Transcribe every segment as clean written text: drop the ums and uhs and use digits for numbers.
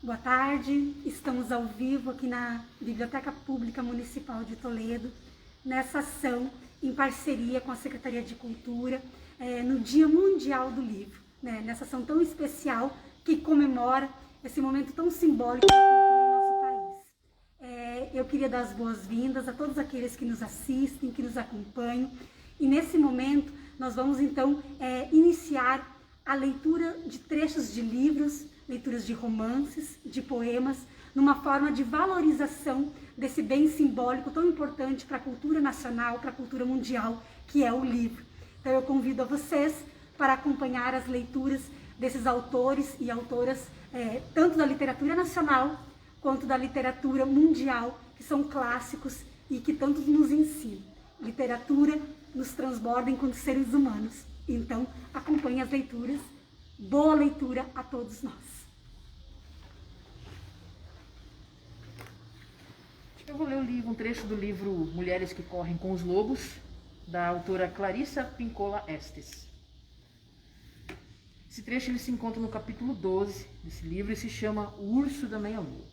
Boa tarde, estamos ao vivo aqui na Biblioteca Pública Municipal de Toledo, nessa ação em parceria com a Secretaria de Cultura, no Dia Mundial do Livro, nessa ação tão especial que comemora esse momento tão simbólico da cultura em nosso país. Eu queria dar as boas-vindas a todos aqueles que nos assistem, que nos acompanham, e nesse momento nós vamos então iniciar a leitura de trechos de livros, leituras de romances, de poemas, numa forma de valorização desse bem simbólico tão importante para a cultura nacional, para a cultura mundial, que é o livro. Então eu convido a vocês para acompanhar as leituras desses autores e autoras, tanto da literatura nacional quanto da literatura mundial, que são clássicos e que tanto nos ensinam. Literatura nos transborda enquanto seres humanos. Então, acompanhe as leituras. Boa leitura a todos nós. Eu vou ler um trecho do livro Mulheres que Correm com os Lobos, da autora Clarissa Pinkola Estes. Esse trecho ele se encontra no capítulo 12 desse livro e se chama O Urso da Meia-Lua.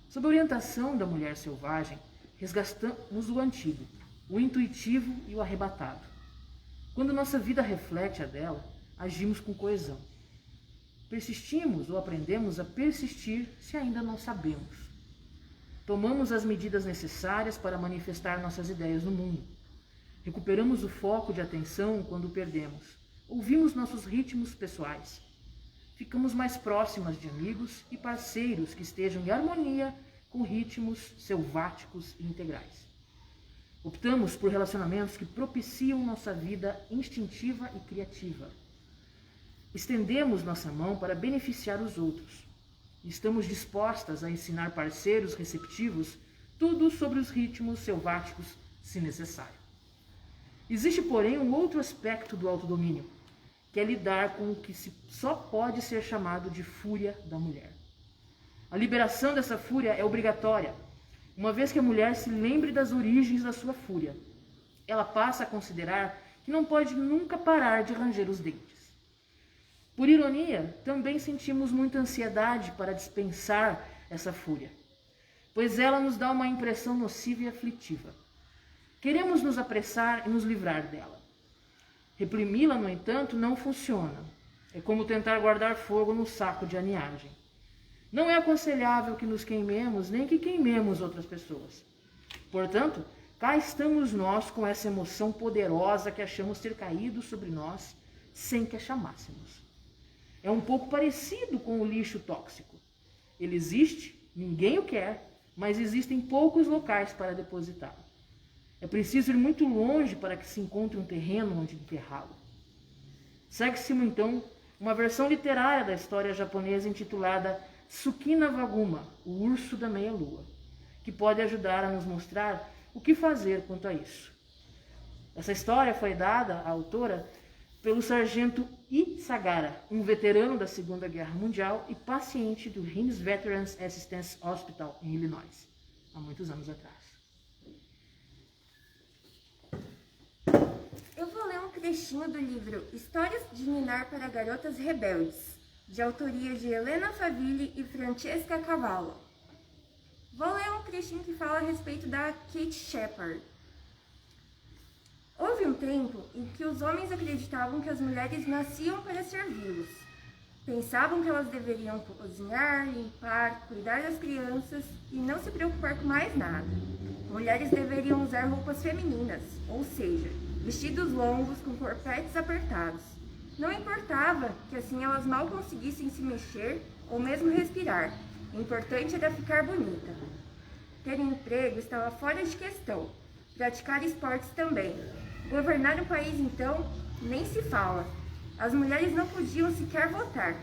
Sob a orientação da mulher selvagem, resgatamos o antigo, o intuitivo e o arrebatado. Quando nossa vida reflete a dela, agimos com coesão. Persistimos ou aprendemos a persistir se ainda não sabemos. Tomamos as medidas necessárias para manifestar nossas ideias no mundo. Recuperamos o foco de atenção quando o perdemos. Ouvimos nossos ritmos pessoais. Ficamos mais próximas de amigos e parceiros que estejam em harmonia com ritmos selváticos e integrais. Optamos por relacionamentos que propiciam nossa vida instintiva e criativa. Estendemos nossa mão para beneficiar os outros. Estamos dispostas a ensinar parceiros receptivos tudo sobre os ritmos selváticos, se necessário. Existe, porém, um outro aspecto do autodomínio, que é lidar com o que só pode ser chamado de fúria da mulher. A liberação dessa fúria é obrigatória, uma vez que a mulher se lembre das origens da sua fúria. Ela passa a considerar que não pode nunca parar de ranger os dentes. Por ironia, também sentimos muita ansiedade para dispensar essa fúria, pois ela nos dá uma impressão nociva e aflitiva. Queremos nos apressar e nos livrar dela. Reprimi-la, no entanto, não funciona. É como tentar guardar fogo num saco de aninhagem. Não é aconselhável que nos queimemos, nem que queimemos outras pessoas. Portanto, cá estamos nós com essa emoção poderosa que achamos ter caído sobre nós sem que a chamássemos. É um pouco parecido com o lixo tóxico. Ele existe, ninguém o quer, mas existem poucos locais para depositá-lo. É preciso ir muito longe para que se encontre um terreno onde enterrá-lo. Segue-se, então, uma versão literária da história japonesa intitulada Tsukina Waguma, o Urso da Meia-Lua, que pode ajudar a nos mostrar o que fazer quanto a isso. Essa história foi dada à autora pelo sargento I. Sagara, um veterano da Segunda Guerra Mundial e paciente do Hines Veterans Assistance Hospital, em Illinois, há muitos anos atrás. Eu vou ler um trechinho do livro Histórias de Ninar para Garotas Rebeldes, de autoria de Helena Favilli e Francesca Cavallo. Vou ler um trechinho que fala a respeito da Kate Shepard. Houve um tempo em que os homens acreditavam que as mulheres nasciam para servi-los. Pensavam que elas deveriam cozinhar, limpar, cuidar das crianças e não se preocupar com mais nada. Mulheres deveriam usar roupas femininas, ou seja, vestidos longos com corpetes apertados. Não importava que assim elas mal conseguissem se mexer ou mesmo respirar. O importante era ficar bonita. Ter um emprego estava fora de questão. Praticar esportes também. Governar o país, então, nem se fala. As mulheres não podiam sequer votar.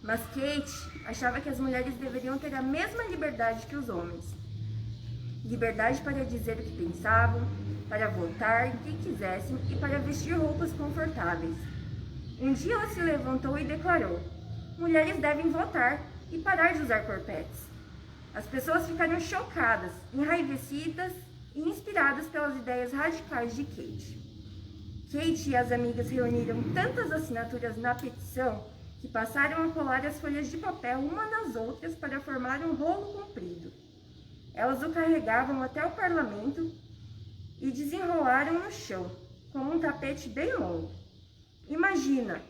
Mas Kate achava que as mulheres deveriam ter a mesma liberdade que os homens. Liberdade para dizer o que pensavam, para votar em quem quisessem e para vestir roupas confortáveis. Um dia ela se levantou e declarou: mulheres devem votar e parar de usar corpetes. As pessoas ficaram chocadas, enraivecidas e inspiradas pelas ideias radicais de Kate. Kate e as amigas reuniram tantas assinaturas na petição que que passaram a colar as folhas de papel uma nas outras para formar um rolo comprido. Elas o carregavam até o parlamento e desenrolaram no chão, como um tapete bem longo. Imagina,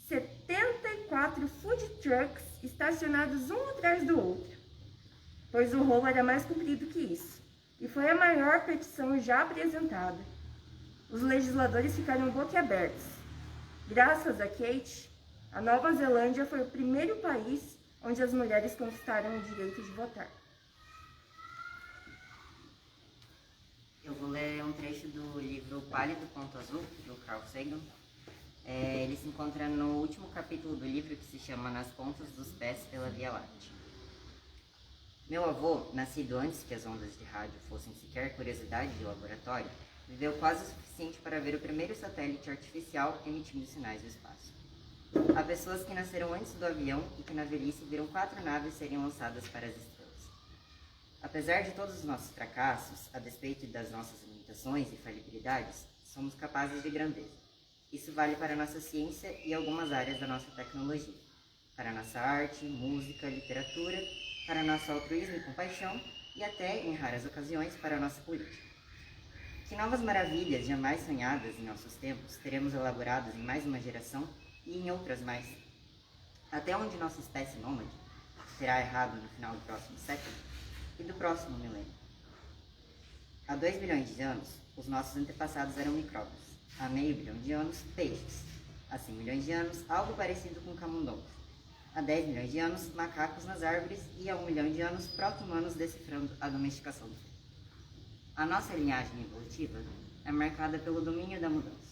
74 food trucks estacionados um atrás do outro, pois o rolo era mais comprido que isso, e foi a maior petição já apresentada. Os legisladores ficaram boquiabertos. Graças a Kate, a Nova Zelândia foi o primeiro país onde as mulheres conquistaram o direito de votar. Eu vou ler um trecho do livro O Pálido Ponto Azul, do Carl Sagan. Ele se encontra no último capítulo do livro, que se chama Nas Pontas dos Pés pela Via Láctea. Meu avô, nascido antes que as ondas de rádio fossem sequer curiosidade de laboratório, viveu quase o suficiente para ver o primeiro satélite artificial emitindo sinais do espaço. Há pessoas que nasceram antes do avião e que na velhice viram 4 naves serem lançadas para as estrelas. Apesar de todos os nossos fracassos, a despeito das nossas limitações e falibilidades, somos capazes de grandeza. Isso vale para a nossa ciência e algumas áreas da nossa tecnologia, para a nossa arte, música, literatura, para nosso altruísmo e compaixão e até, em raras ocasiões, para a nossa política. Que novas maravilhas jamais sonhadas em nossos tempos teremos elaboradas em mais uma geração e em outras mais? Até onde nossa espécie nômade terá errado no final do próximo século e do próximo milênio? Há 2 bilhões de anos, os nossos antepassados eram micróbios. Há meio bilhão de anos, peixes. Há 100 milhões de anos, algo parecido com camundongos. Há 10 milhões de anos, macacos nas árvores, e há 1 milhão de anos, proto-humanos decifrando a domesticação do filho. A nossa linhagem evolutiva é marcada pelo domínio da mudança.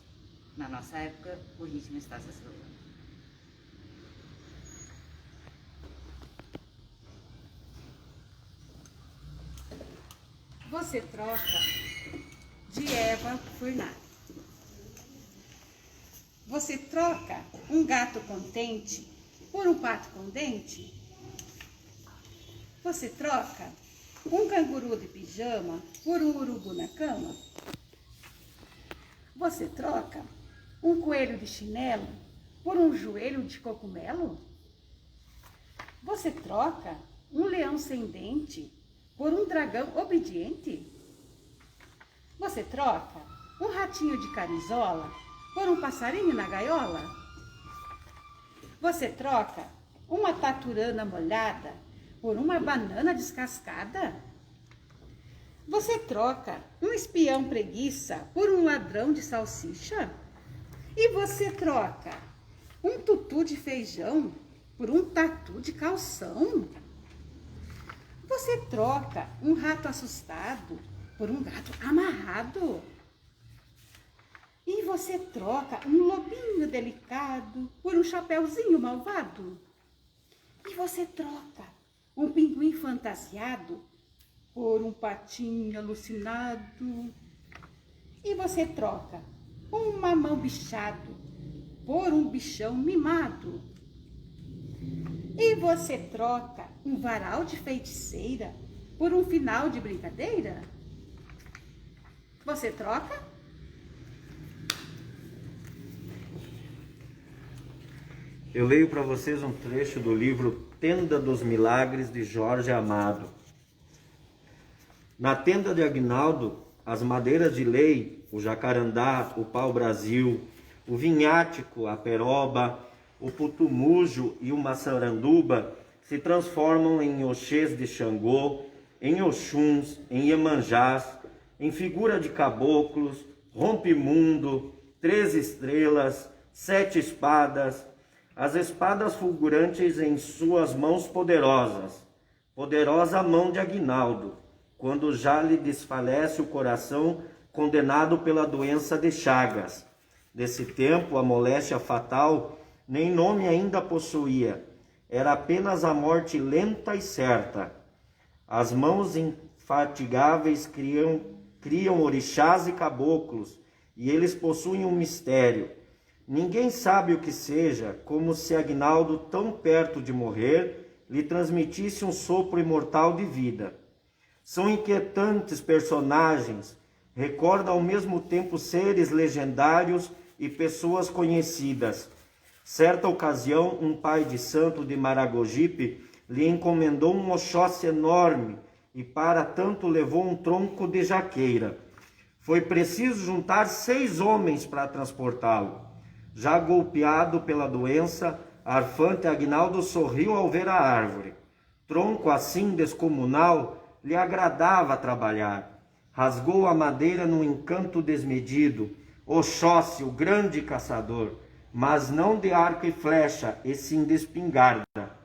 Na nossa época, o ritmo está se acelerando. Você troca de Eva Furnari. Você troca um gato contente por um pato com dente? Você troca um canguru de pijama por um urubu na cama? Você troca um coelho de chinelo por um joelho de cogumelo? Você troca um leão sem dente por um dragão obediente? Você troca um ratinho de camisola por um passarinho na gaiola? Você troca uma taturana molhada por uma banana descascada? Você troca um espião preguiça por um ladrão de salsicha? E você troca um tutu de feijão por um tatu de calção? Você troca um rato assustado por um gato amarrado? E você troca um lobinho delicado por um chapeuzinho malvado? E você troca um pinguim fantasiado por um patinho alucinado? E você troca um mamão bichado por um bichão mimado? E você troca um varal de feiticeira por um final de brincadeira? Você troca? Eu leio para vocês um trecho do livro Tenda dos Milagres, de Jorge Amado. Na tenda de Aguinaldo, as madeiras de lei, o jacarandá, o pau-brasil, o vinhático, a peroba, o putumujo e o maçaranduba se transformam em oxês de Xangô, em oxuns, em iemanjás, em figura de caboclos, rompe-mundo, 3 estrelas, 7 espadas, as espadas fulgurantes em suas mãos poderosas, poderosa mão de Aguinaldo, quando já lhe desfalece o coração, condenado pela doença de Chagas. Desse tempo, a moléstia fatal nem nome ainda possuía, era apenas a morte lenta e certa. As mãos infatigáveis criam orixás e caboclos, e eles possuem um mistério. Ninguém sabe o que seja, como se Aguinaldo, tão perto de morrer, lhe transmitisse um sopro imortal de vida. São inquietantes personagens, recordam ao mesmo tempo seres legendários e pessoas conhecidas. Certa ocasião, um pai de santo de Maragogipe lhe encomendou um Oxóssi enorme e para tanto levou um tronco de jaqueira. Foi preciso juntar 6 homens para transportá-lo. Já golpeado pela doença, Arfante Aguinaldo sorriu ao ver a árvore. Tronco assim descomunal lhe agradava trabalhar. Rasgou a madeira num encanto desmedido. Oxóssi, o grande caçador, mas não de arco e flecha, e sim de espingarda.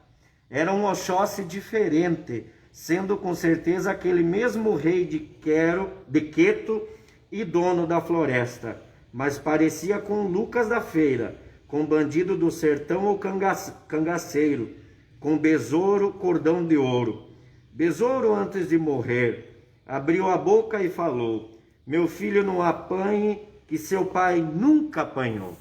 Era um Oxóssi diferente, sendo com certeza aquele mesmo rei de Queto e dono da floresta, mas parecia com Lucas da feira, com bandido do sertão ou cangaceiro, com besouro cordão de ouro. Besouro, antes de morrer, abriu a boca e falou: meu filho, não apanhe, que seu pai nunca apanhou.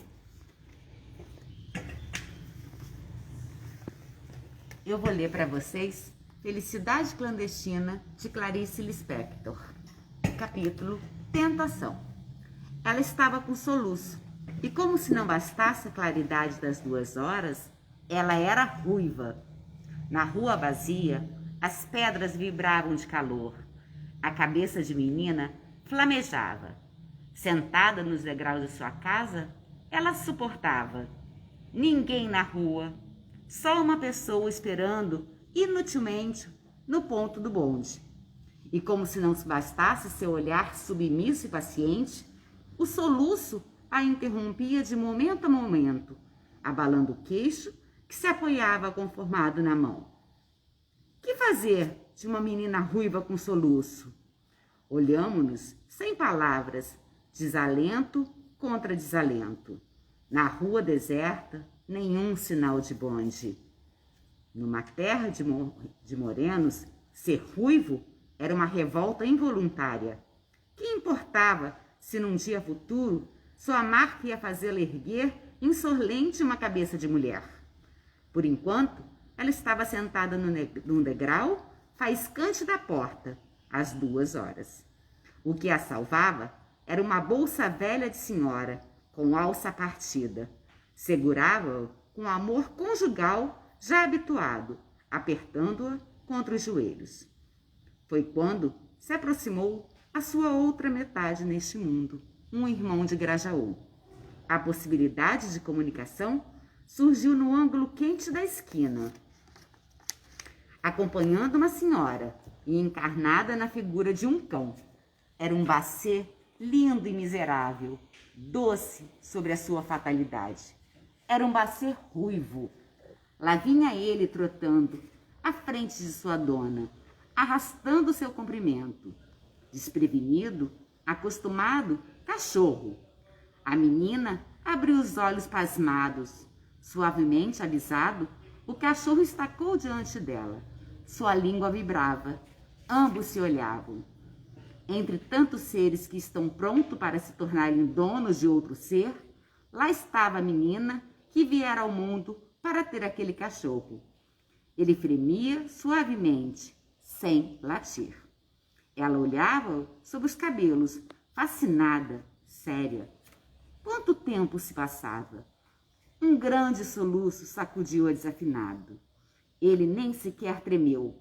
Eu vou ler para vocês Felicidade Clandestina, de Clarice Lispector. Capítulo Tentação. Ela estava com soluço, e como se não bastasse a claridade das 2 horas, ela era ruiva. Na rua vazia, as pedras vibravam de calor. A cabeça de menina flamejava. Sentada nos degraus de sua casa, ela suportava. Ninguém na rua, só uma pessoa esperando inutilmente no ponto do bonde. E como se não bastasse seu olhar submisso e paciente, o soluço a interrompia de momento a momento, abalando o queixo que se apoiava conformado na mão. Que fazer de uma menina ruiva com soluço? Olhamo-nos sem palavras, desalento contra desalento. Na rua deserta, nenhum sinal de bonde. Numa terra de morenos, ser ruivo era uma revolta involuntária. Que importava se num dia futuro sua marca ia fazê-la erguer insolente uma cabeça de mulher? Por enquanto, ela estava sentada num degrau, faiscante da porta, às 2 horas. O que a salvava era uma bolsa velha de senhora, com alça partida. Segurava-o com amor conjugal já habituado, apertando-a contra os joelhos. Foi quando se aproximou a sua outra metade neste mundo, um irmão de Grajaú. A possibilidade de comunicação surgiu no ângulo quente da esquina, acompanhando uma senhora e encarnada na figura de um cão. Era um bacê lindo e miserável, doce sobre a sua fatalidade. Era um bacê ruivo. Lá vinha ele trotando à frente de sua dona, arrastando seu comprimento. Desprevenido, acostumado, cachorro. A menina abriu os olhos pasmados. Suavemente alisado, o cachorro estacou diante dela. Sua língua vibrava. Ambos se olhavam. Entre tantos seres que estão prontos para se tornarem donos de outro ser, lá estava a menina que viera ao mundo para ter aquele cachorro. Ele fremia suavemente, sem latir. Ela olhava-o sob os cabelos, fascinada, séria. Quanto tempo se passava? Um grande soluço sacudiu-a desafinado. Ele nem sequer tremeu.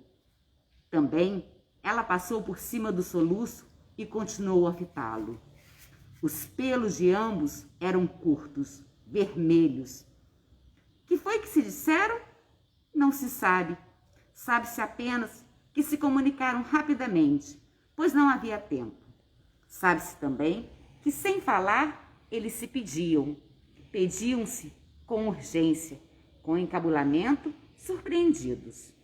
Também ela passou por cima do soluço e continuou a fitá-lo. Os pelos de ambos eram curtos, vermelhos. Que foi que se disseram? Não se sabe. Sabe-se apenas que se comunicaram rapidamente, pois não havia tempo. Sabe-se também que, sem falar, eles se pediam-se com urgência, com encabulamento, surpreendidos.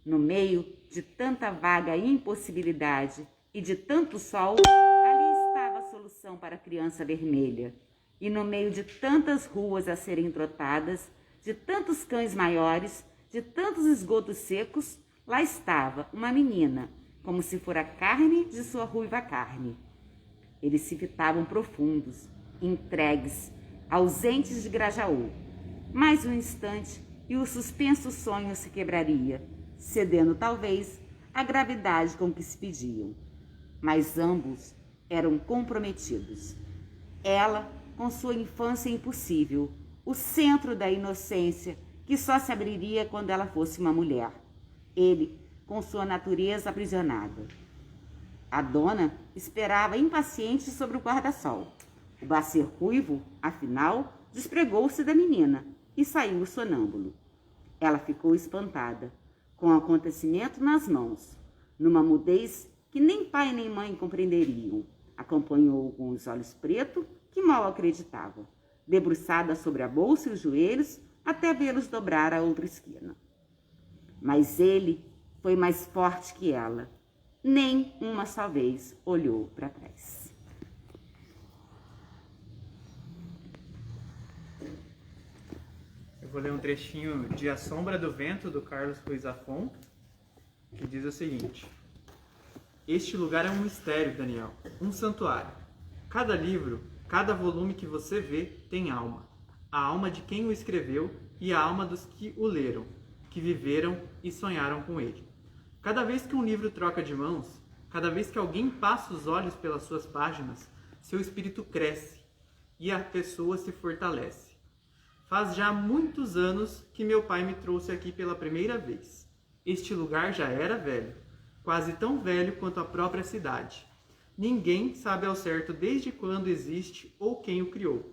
No meio de tanta vaga impossibilidade e de tanto sol, ali estava a solução para a criança vermelha. E no meio de tantas ruas a serem trotadas, de tantos cães maiores, de tantos esgotos secos, lá estava uma menina, como se fora carne de sua ruiva carne. Eles se fitavam profundos, entregues, ausentes de Grajaú. Mais um instante e o suspenso sonho se quebraria, cedendo talvez à gravidade com que se pediam. Mas ambos eram comprometidos. Ela com sua infância impossível, o centro da inocência, que só se abriria quando ela fosse uma mulher. Ele, com sua natureza aprisionada. A dona esperava impaciente sobre o guarda-sol. O bacê ruivo, afinal, despregou-se da menina e saiu sonâmbulo. Ela ficou espantada, com o acontecimento nas mãos, numa mudez que nem pai nem mãe compreenderiam. Acompanhou-o com os olhos pretos, que mal acreditava, debruçada sobre a bolsa e os joelhos, até vê-los dobrar a outra esquina. Mas ele foi mais forte que ela. Nem uma só vez olhou para trás. Eu vou ler um trechinho de A Sombra do Vento, do Carlos Ruiz Zafón, que diz o seguinte: Este lugar é um mistério, Daniel, um santuário. Cada livro, cada volume que você vê tem alma. A alma de quem o escreveu e a alma dos que o leram, que viveram e sonharam com ele. Cada vez que um livro troca de mãos, cada vez que alguém passa os olhos pelas suas páginas, seu espírito cresce e a pessoa se fortalece. Faz já muitos anos que meu pai me trouxe aqui pela primeira vez. Este lugar já era velho, quase tão velho quanto a própria cidade. Ninguém sabe ao certo desde quando existe ou quem o criou.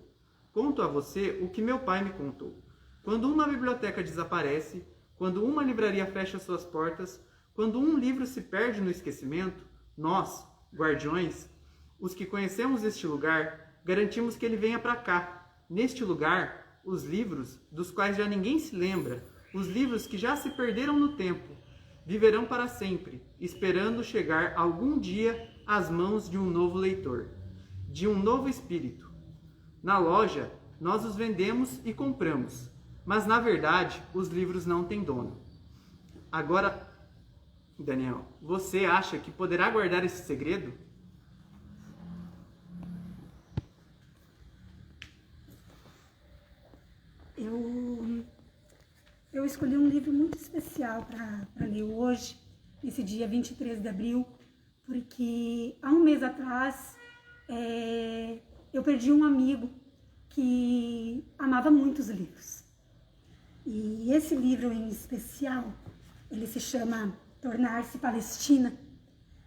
Conto a você o que meu pai me contou. Quando uma biblioteca desaparece, quando uma livraria fecha suas portas, quando um livro se perde no esquecimento, nós, guardiões, os que conhecemos este lugar, garantimos que ele venha para cá. Neste lugar, os livros, dos quais já ninguém se lembra, os livros que já se perderam no tempo, viverão para sempre, esperando chegar algum dia às mãos de um novo leitor, de um novo espírito. Na loja, nós os vendemos e compramos, mas na verdade, os livros não têm dono. Agora, Daniel, você acha que poderá guardar esse segredo? Eu escolhi um livro muito especial para ler hoje, nesse dia 23 de abril, porque há um mês atrás eu perdi um amigo que amava muito os livros. E esse livro em especial, ele se chama Tornar-se Palestina,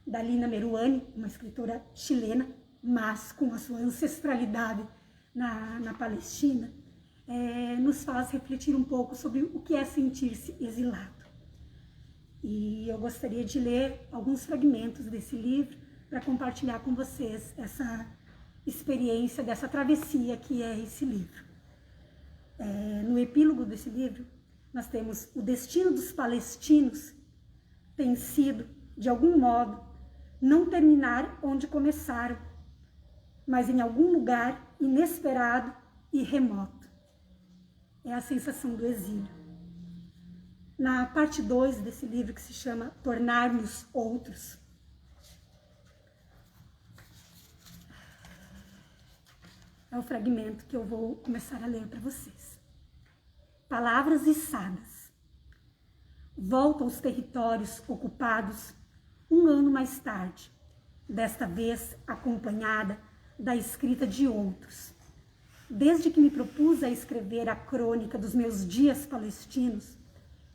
da Lina Meruane, uma escritora chilena, mas com a sua ancestralidade na Palestina, nos faz refletir um pouco sobre o que é sentir-se exilado. E eu gostaria de ler alguns fragmentos desse livro para compartilhar com vocês essa experiência, dessa travessia que é esse livro. No epílogo desse livro, nós temos: o destino dos palestinos tem sido, de algum modo, não terminar onde começaram, mas em algum lugar inesperado e remoto. É a sensação do exílio. Na parte 2 desse livro, que se chama Tornar-nos Outros, é o fragmento que eu vou começar a ler para vocês. Palavras içadas. Volto aos territórios ocupados um ano mais tarde, desta vez acompanhada da escrita de outros. Desde que me propus a escrever a crônica dos meus dias palestinos,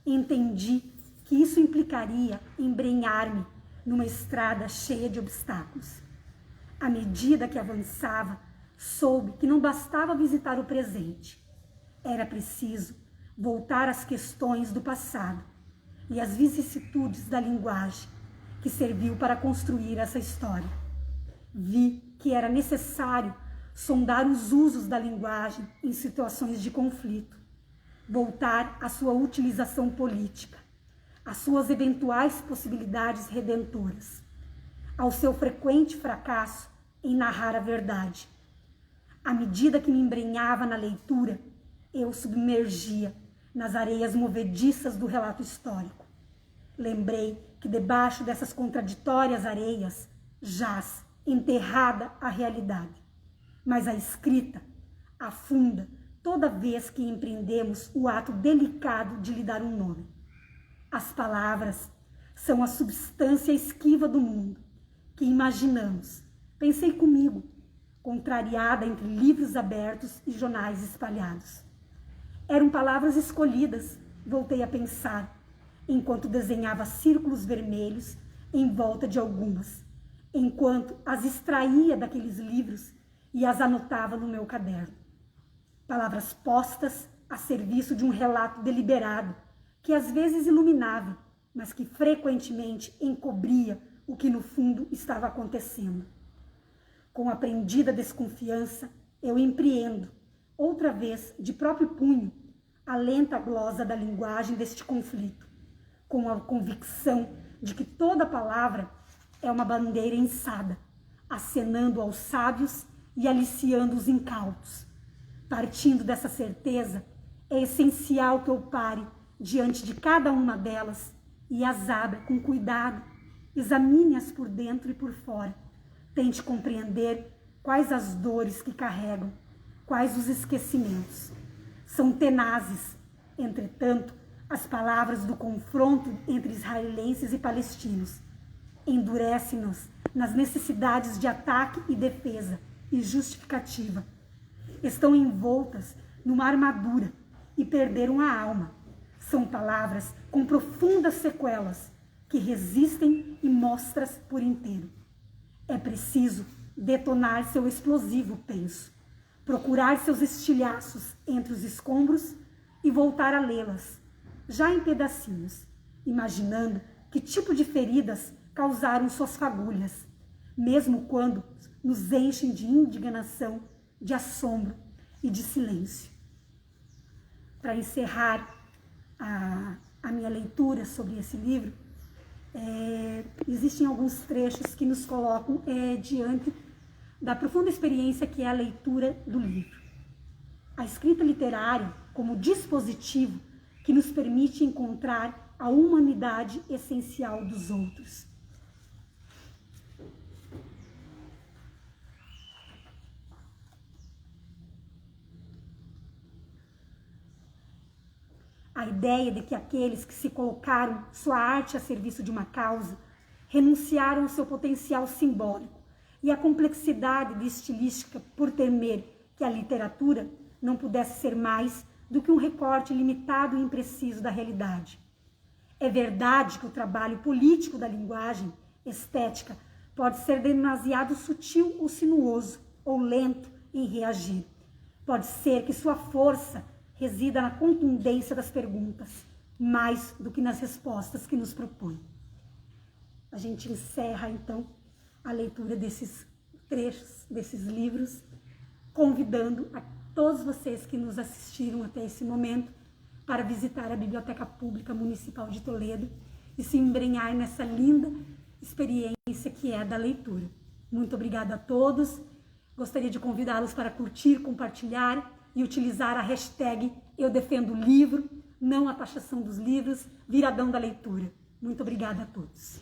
entendi que isso implicaria embrenhar-me numa estrada cheia de obstáculos. À medida que avançava, soube que não bastava visitar o presente. Era preciso voltar às questões do passado e às vicissitudes da linguagem que serviu para construir essa história. Vi que era necessário sondar os usos da linguagem em situações de conflito, voltar à sua utilização política, às suas eventuais possibilidades redentoras, ao seu frequente fracasso em narrar a verdade. À medida que me embrenhava na leitura, eu submergia nas areias movediças do relato histórico. Lembrei que debaixo dessas contraditórias areias jaz enterrada a realidade. Mas a escrita afunda toda vez que empreendemos o ato delicado de lhe dar um nome. As palavras são a substância esquiva do mundo que imaginamos. Pensei comigo, contrariada entre livros abertos e jornais espalhados. Eram palavras escolhidas, voltei a pensar, enquanto desenhava círculos vermelhos em volta de algumas, enquanto as extraía daqueles livros e as anotava no meu caderno. Palavras postas a serviço de um relato deliberado, que às vezes iluminava, mas que frequentemente encobria o que no fundo estava acontecendo. Com aprendida desconfiança, eu empreendo, outra vez, de próprio punho, a lenta glosa da linguagem deste conflito, com a convicção de que toda palavra é uma bandeira ençada, acenando aos sábios e aliciando os incautos. Partindo dessa certeza, é essencial que eu pare diante de cada uma delas e as abra com cuidado, examine-as por dentro e por fora, tente compreender quais as dores que carregam, quais os esquecimentos. São tenazes, entretanto, as palavras do confronto entre israelenses e palestinos. Endurece-nos nas necessidades de ataque e defesa e justificativa. Estão envoltas numa armadura e perderam a alma. São palavras com profundas sequelas que resistem e mostras por inteiro. É preciso detonar seu explosivo, penso, procurar seus estilhaços entre os escombros e voltar a lê-las, já em pedacinhos, imaginando que tipo de feridas causaram suas fagulhas, mesmo quando nos enchem de indignação, de assombro e de silêncio. Para encerrar a minha leitura sobre esse livro, existem alguns trechos que nos colocam diante da profunda experiência que é a leitura do livro. A escrita literária como dispositivo que nos permite encontrar a humanidade essencial dos outros. A ideia de que aqueles que se colocaram sua arte a serviço de uma causa renunciaram ao seu potencial simbólico e à complexidade de estilística por temer que a literatura não pudesse ser mais do que um recorte limitado e impreciso da realidade. É verdade que o trabalho político da linguagem estética pode ser demasiado sutil ou sinuoso, ou lento em reagir. Pode ser que sua força resida na contundência das perguntas, mais do que nas respostas que nos propõe. A gente encerra, então, a leitura desses trechos, desses livros, convidando a todos vocês que nos assistiram até esse momento para visitar a Biblioteca Pública Municipal de Toledo e se embrenhar nessa linda experiência que é a da leitura. Muito obrigada a todos. Gostaria de convidá-los para curtir, compartilhar e utilizar a hashtag Eu Defendo o Livro, não a taxação dos livros, viradão da leitura. Muito obrigada a todos.